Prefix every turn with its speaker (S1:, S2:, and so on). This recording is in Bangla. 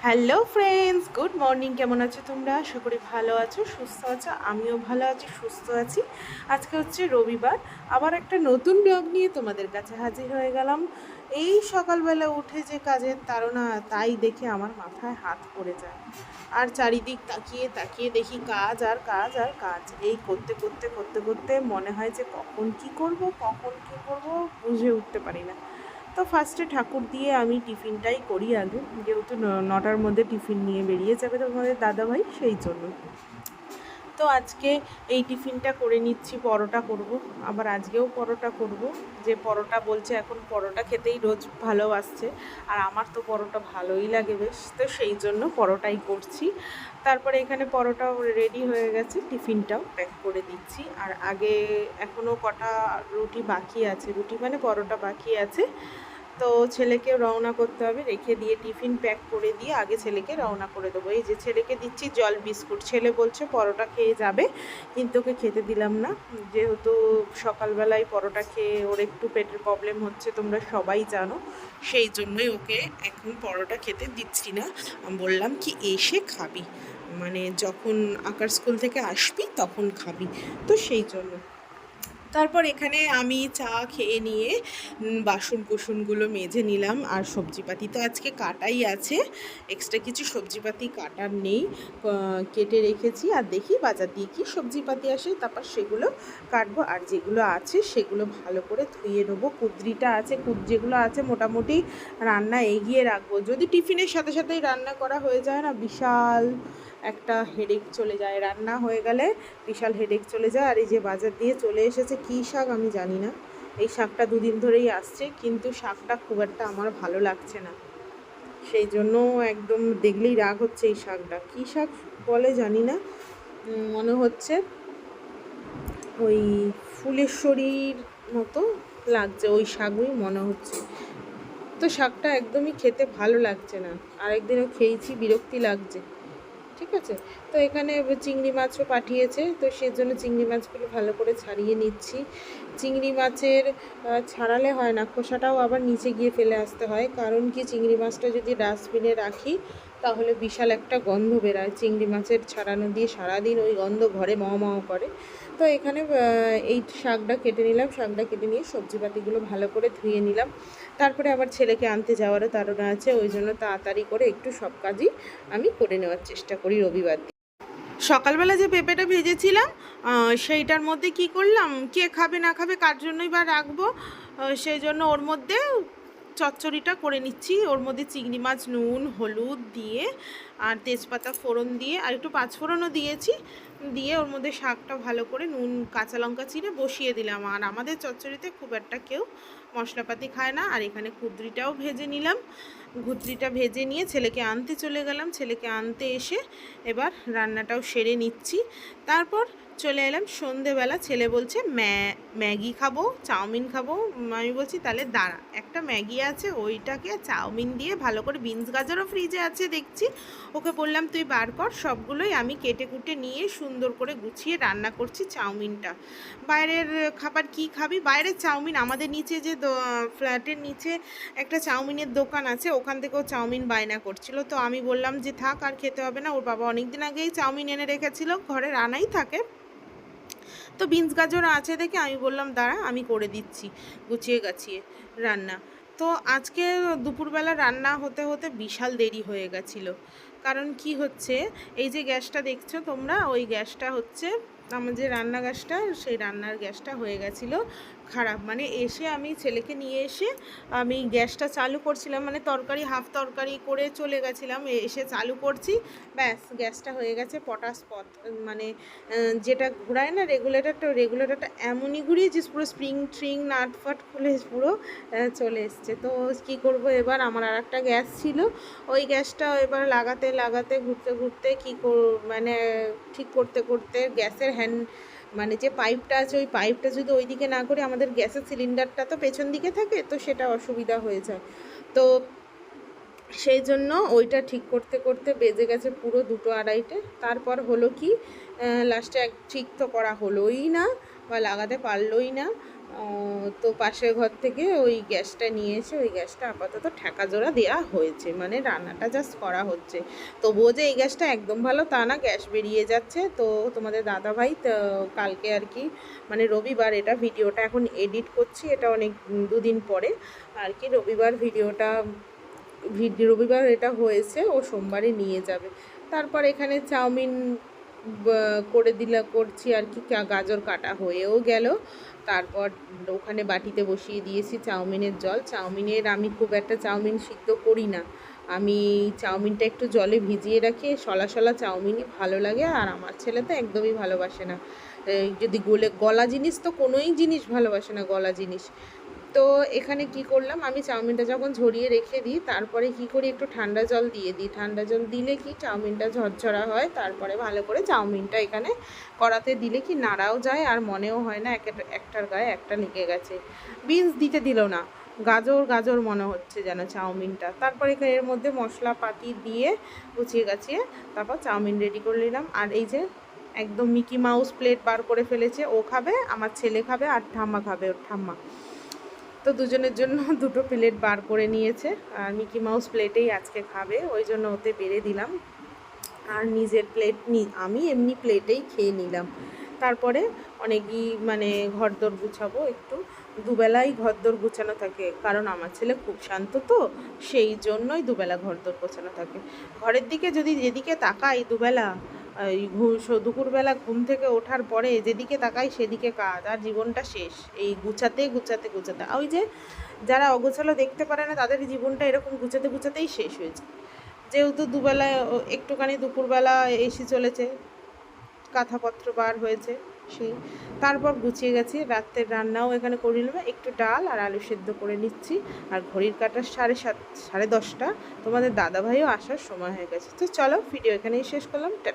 S1: Hello friends, good morning. কেমন আছো তোমরা? আশা করি ভালো আছো, সুস্থ আছো। আমিও ভালো আছি, সুস্থ আছি। আজকে হচ্ছে রবিবার, আবার একটা নতুন ব্লগ নিয়ে তোমাদের কাছে হাজির হয়ে গেলাম। এই সকালবেলা উঠে যে কাজের তাড়না, তাই দেখে আমার মাথায় হাত পড়ে যায়। আর চারিদিক তাকিয়ে তাকিয়ে দেখি কাজ আর কাজ আর কাজ। এই করতে করতে করতে করতে মনে হয় যে কখন কি করব, কখন কি করব বুঝে উঠতে পারি না। তো ফার্স্টে ঠাকুর দিয়ে আমি টিফিনটাই করি আগে, যেহেতু নটার মধ্যে টিফিন নিয়ে বেরিয়ে যাবে তোমাদের দাদাভাই, সেই জন্য। তো আজকে এই টিফিনটা করে নিচ্ছি, পরোটা করব। আবার আজকেও পরোটা করব। যে পরোটা বলছে, এখন পরোটা খেতেই রোজ ভালোবাসছে, আর আমার তো পরোটা ভালোই লাগে বেশ, তো সেই জন্য পরোটাই করছি। তারপরে এখানে পরোটাও রেডি হয়ে গেছে, টিফিনটাও প্যাক করে দিচ্ছি। আর আগে এখনও কটা রুটি বাকি আছে, রুটি মানে পরোটা বাকি আছে। তো ছেলেকে রওনা করতে হবে, রেখে দিয়ে টিফিন প্যাক করে দিয়ে আগে ছেলেকে রওনা করে দেবো। এই যে ছেলেকে দিচ্ছি জল বিস্কুট, ছেলে বলছে পরোটা খেয়ে যাবে, কিন্তু ওকে খেতে দিলাম না। যেহেতু সকালবেলায় পরোটা খেয়ে ওর একটু পেটের প্রবলেম হচ্ছে, তোমরা সবাই জানো, সেই জন্যই ওকে এখন পরোটা খেতে দিচ্ছি না। আমি বললাম কি এসে খাবি, মানে যখন আকার স্কুল থেকে আসবি তখন খাবি, তো সেই জন্য। তারপর এখানে আমি চা খেয়ে নিয়ে বাসন কুসনগুলো মেজে নিলাম। আর সবজিপাতি তো আজকে কাটাই আছে, এক্সট্রা কিছু সবজিপাতি কাটার নেই, কেটে রেখেছি। আর দেখি বাজার দিয়ে কি সবজিপাতি আসে, তারপর সেগুলো কাটবো। আর যেগুলো আছে সেগুলো ভালো করে ধুয়ে নেবো। কুদ্রিটা আছে, যেগুলো আছে মোটামুটি রান্না এগিয়ে রাখবো। যদি টিফিনের সাথে সাথেই রান্না করা হয়ে যায় না, বিশাল একটা হেডেক চলে যায়, রান্না হয়ে গেলে বিশাল হেডেক চলে যায়। আর এই যে বাজার দিয়ে চলে এসেছে, কী শাক আমি জানি না, এই শাকটা দুদিন ধরেই আসছে, কিন্তু শাকটা খুব একটা আমার ভালো লাগছে না, সেই জন্য একদম দেখলেই রাগ হচ্ছে। এই শাকটা কী শাক বলে জানি না, মনে হচ্ছে ওই ফুলেশ্বরীর মতো লাগছে, ওই শাকই মনে হচ্ছে। তো শাকটা একদমই খেতে ভালো লাগছে না, আরেকদিনও খেয়েছি, বিরক্তি লাগছে। ঠিক আছে, তো এখানে চিংড়ি মাছও পাঠিয়েছে, তো সেজন্য চিংড়ি মাছগুলো ভালো করে ছাড়িয়ে নিচ্ছি। চিংড়ি মাছের ছাড়ালে হয় না, খোসাটাও আবার নিচে গিয়ে ফেলে আসতে হয়। কারণ কি, চিংড়ি মাছটা যদি ডাস্টবিনে রাখি তাহলে বিশাল একটা গন্ধ বেরায়, চিংড়ি মাছের ছাড়ানো দিয়ে সারাদিন ওই গন্ধ ঘরে মাও করে। তো এখানে এই শাকটা কেটে নিলাম, শাকটা কেটে নিয়ে সবজিপাতিগুলো ভালো করে ধুয়ে নিলাম। তারপরে আবার ছেলেকে আনতে যাওয়ারও তাড়না আছে, ওই জন্য তাড়াতাড়ি করে একটু সব কাজই আমি করে নেওয়ার চেষ্টা করি রবিবার দিন। সকালবেলা যে পেঁপেটা ভেজেছিলাম, সেইটার মধ্যে কি করলাম, কে খাবে না খাবে কার জন্যই বা রাখবো, সেই জন্য ওর মধ্যে চচ্চড়িটা করে নিচ্ছি। ওর মধ্যে চিংড়ি মাছ, নুন হলুদ দিয়ে আর তেজপাতা ফোড়ন দিয়ে আর একটু পাঁচফোড়নও দিয়েছি, দিয়ে ওর মধ্যে শাকটা ভালো করে নুন কাঁচা লঙ্কা চিড়ে বসিয়ে দিলাম। আর আমাদের চচ্চড়িতে খুব একটা কেউ মশলাপাতি খায় না। আর এখানে কুদ্রিটাও ভেজে নিলাম, কুদ্রিটা ভেজে নিয়ে ছেলেকে আনতে চলে গেলাম। ছেলেকে আনতে এসে এবার রান্নাটাও সেরে নিচ্ছি। তারপর চলে এলাম সন্ধেবেলা, ছেলে বলছে ম্যাগি খাবো, চাউমিন খাবো। আমি বলছি তাহলে দাঁড়া, একটা ম্যাগি আছে ওইটাকে চাউমিন দিয়ে ভালো করে, বিনস গাজরও ফ্রিজে আছে দেখছি, ওকে বললাম তুই বার কর, সবগুলোই আমি কেটে কুটে নিয়ে সুন্দর করে গুছিয়ে রান্না করছি চাউমিনটা। বাইরের খাবার কি খাবি, বাইরের চাউমিন, আমাদের নিচে যে ফ্ল্যাটের নিচে একটা চাউমিনের দোকান আছে, ওখান থেকেও চাউমিন বায়না করছিল। তো আমি বললাম যে থাক, আর খেতে হবে না, ওর বাবা অনেক দিন আগেই চাউমিন এনে রেখেছিল, ঘরে রান্নাই থাকে, তো বিনস গাজর আছে দেখে আমি বললাম দাঁড়া আমি করে দিচ্ছি গুছিয়ে গাছিয়ে রান্না। তো আজকে দুপুরবেলা রান্না হতে হতে বিশাল দেরি হয়ে গেছিলো। কারণ কি হচ্ছে, এই যে গ্যাসটা দেখছো তোমরা, ওই গ্যাসটা হচ্ছে আমার যে রান্না গ্যাসটা, সেই রান্নার গ্যাসটা হয়ে গেছিলো খারাপ। মানে এসে আমি ছেলেকে নিয়ে এসে আমি গ্যাসটা চালু করছিলাম, মানে তরকারি হাফ তরকারি করে চলে গেছিলাম, এসে চালু করছি, ব্যাস গ্যাসটা হয়ে গেছে পটাশ পথ। মানে যেটা ঘোরায় না রেগুলেটরটা এমনই ঘুরিয়ে যে পুরো স্প্রিং ট্রিং নাট ফাট খুলে পুরো চলে এসছে। তো কী করব, এবার আমার আর একটা গ্যাস ছিল, ওই গ্যাসটা এবার লাগাতে লাগাতে ঘুরতে ঘুরতে মানে ঠিক করতে করতে গ্যাসের মানে যে পাইপটা আছে, ওই পাইপটা যদি ওই দিকে না করে, আমাদের গ্যাসের সিলিন্ডারটা তো পেছন দিকে থাকে, তো সেটা অসুবিধা হয়ে যায়। তো সেই জন্য ওইটা ঠিক করতে করতে বেজে গেছে পুরো 2-2:30। তারপর হলো কি, লাস্টে ঠিক তো করা হলোই না বা লাগাতে পারলোই না। তো পাশের ঘর থেকে ওই গ্যাসটা নিয়ে এসে ওই গ্যাসটা আপাতত ঠেকা জোড়া দেওয়া হয়েছে, মানে রান্নাটা জাস্ট করা হচ্ছে। তবুও যে এই গ্যাসটা একদম ভালো তা না, গ্যাস বেরিয়ে যাচ্ছে। তো তোমাদের দাদাভাই কালকে আর কি, মানে রবিবার, এটা ভিডিওটা এখন এডিট করছি, এটা অনেক দুদিন পরে আর কি রবিবার রবিবার এটা হয়েছে, ও সোমবারে নিয়ে যাবে। তারপর এখানে চাউমিন করছি আর কি, গাজর কাটা হয়েও গেল। তারপর ওখানে বাটিতে বসিয়ে দিয়েছি চাউমিনের জল। আমি খুব একটা চাউমিন সিদ্ধ করি না, আমি চাউমিনটা একটু জলে ভিজিয়ে রাখি, সলা সলা চাউমিনই ভালো লাগে। আর আমার ছেলে তো একদমই ভালোবাসে না, যদি গলা জিনিস তো কোনোই জিনিস ভালোবাসে না, গলা জিনিস। তো এখানে কি করলাম, আমি চাউমিনটা যখন ঝরিয়ে রেখে দিই তারপরে কি করি, একটু ঠান্ডা জল দিয়ে দিই। ঠান্ডা জল দিলে কি চাউমিনটা ঝরঝরা হয়, তারপরে ভালো করে চাউমিনটা এখানে কড়াতে দিলে কি নাড়াও যায় আর মনেও হয় না একটার গায়ে একটা লেগে গেছে। বিনস দিতে দিল না, গাজর গাজর মনে হচ্ছে যেন চাউমিনটা। তারপরে এর মধ্যে মশলাপাতি দিয়ে গুছিয়ে গাছিয়ে তারপর চাউমিন রেডি করে নিলাম। আর এই যে একদম মিকি মাউস প্লেট বার করে ফেলেছে, ও খাবে, আমার ছেলে খাবে, আর ঠাম্মা খাবে, ওর ঠাম্মা। তো দুজনের জন্য দুটো প্লেট বার করে নিয়েছে, আর মিকি মাউস প্লেটেই আজকে খাবে, ওই জন্য ওতে বেড়ে দিলাম। আর নিজের প্লেট আমি এমনি প্লেটেই খেয়ে নিলাম। তারপরে অনেকই মানে ঘরদোর গুছাবো একটু, দুবেলাই ঘরদোর গুছানো থাকে, কারণ আমার ছেলে খুব শান্ত, তো সেই জন্যই দুবেলা ঘরদোর গোছানো থাকে। ঘরের দিকে যদি যেদিকে তাকাই দুবেলা, এই দুপুরবেলা ঘুম থেকে ওঠার পরে যেদিকে তাকাই সেদিকে কাজ, আর জীবনটা শেষ এই গুছাতে গুছাতে গুছাতে। ওই যে যারা অগোছালো দেখতে পারে না তাদের জীবনটা এরকম গুছাতে গুছাতেই শেষ হয়েছে। যেহেতু দুবেলায় একটুখানি দুপুরবেলা এসি চলেছে, কাঁথাপত্র বার হয়েছে, সেই তারপর গুছিয়ে গেছি। রাত্রের রান্নাও এখানে করে নিলাম, একটু ডাল আর আলু সেদ্ধ করে নিচ্ছি। আর ঘড়ির কাঁটা 7:30, 10:30, তোমাদের দাদাভাইও আসার সময় হয়ে গেছে। তো চলো ভিডিও এখানেই শেষ করলাম, টাটা।